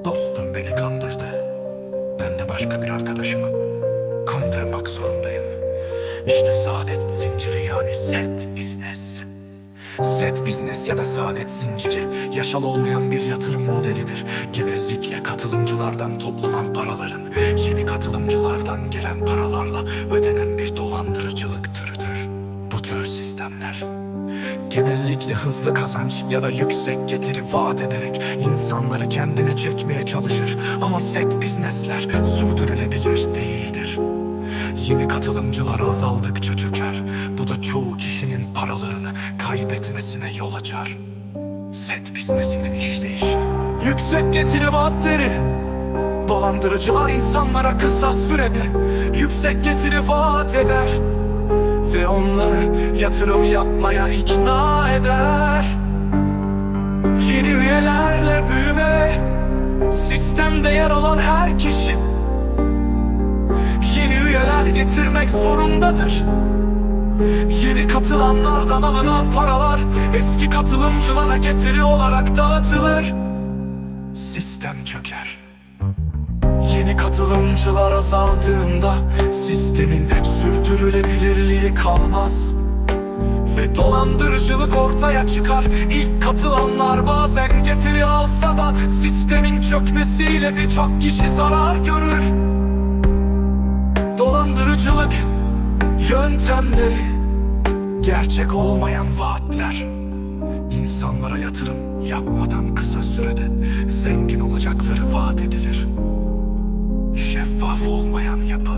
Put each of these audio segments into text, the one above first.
Dostum beni kandırdı. Ben de başka bir arkadaşımı kandırmak zorundayım. İşte saadet zinciri, yani set business. Set business ya da saadet zinciri yasal olmayan bir yatırım modelidir. Genellikle katılımcılardan toplanan paraların yeni katılımcılardan gelen paralarla ödenen bir dolandırıcılık türüdür. Bu tür sistemler genellikle hızlı kazanç ya da yüksek getiri vaat ederek insanları kendine çekmeye çalışır. Ama set business'ler sürdürülebilir değildir. Yeni katılımcılar azaldıkça çöker. Bu da çoğu kişinin paralarını kaybetmesine yol açar. Set business'inin işleyişi: yüksek getiri vaatleri. Dolandırıcılar insanlara kısa sürede yüksek getiri vaat eder ve onları yatırım yapmaya ikna eder. Yeni üyelerle büyüme. Sistemde yer alan her kişi yeni üyeler getirmek zorundadır. Yeni katılanlardan alınan paralar eski katılımcılara getiri olarak dağıtılır. Sistem çöker. Yeni katılımcılar azaldığında sistemin sürdürülebilirliği kalmaz ve dolandırıcılık ortaya çıkar. İlk katılanlar bazen getiri alsa da sistemin çökmesiyle birçok kişi zarar görür. Dolandırıcılık yöntemleri: gerçek olmayan vaatler. İnsanlara yatırım yapmadan kısa sürede zengin olacakları vaat edilir. Şeffaf olmayan yapı.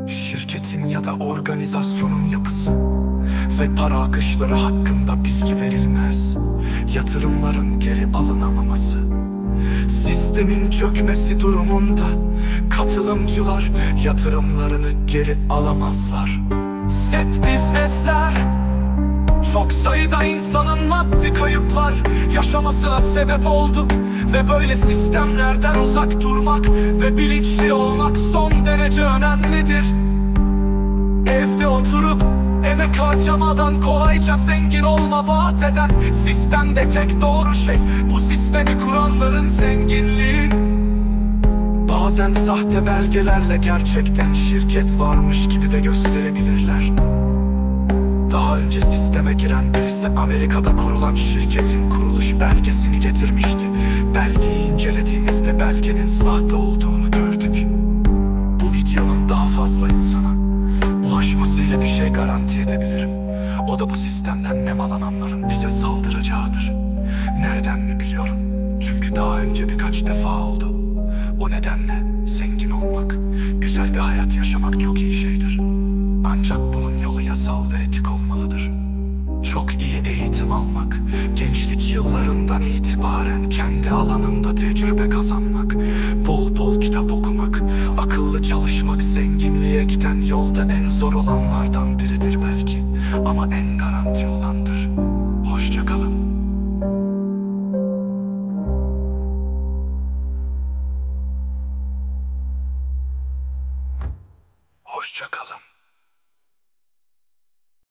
Şirketin ya da organizasyonun yapısı ve para akışları hakkında bilgi verilmez. Yatırımların geri alınamaması. Sistemin çökmesi durumunda katılımcılar yatırımlarını geri alamazlar. Set business'ler çok sayıda insanın maddi kayıplar yaşamasına sebep oldu ve böyle sistemlerden uzak durmak ve bilinçli olmak son derece önemlidir. Evde oturup emek harcamadan kolayca zengin olma vaat eden sistemde tek doğru şey bu sistemi kuranların zenginliği. Bazen sahte belgelerle gerçekten şirket varmış gibi de gösterebilirler. Daha önce sisteme giren birisi Amerika'da kurulan şirketin kuruluş belgesini getirmişti. Belgeyi incelediğimizde belgenin sahte olduğunu gördük. Bu videonun daha fazla insana ulaşmasıyla bir şey garanti edebilirim. O da bu sistemden nemalananların bize saldıracağıdır. Nereden mi biliyorum? Çünkü daha önce birkaç defa oldu. O nedenle zengin olmak, güzel bir hayat yaşamak çok iyi şeydir. Ancak bunun yolu yasal ve etik olmalıdır. Çok iyi eğitim almak, gençlik yıllarından itibaren kendi alanında tecrübe kazanmak, bol bol kitap okumak, akıllı çalışmak zenginliğe giden yolda en zor olanlardan biridir belki. Ama en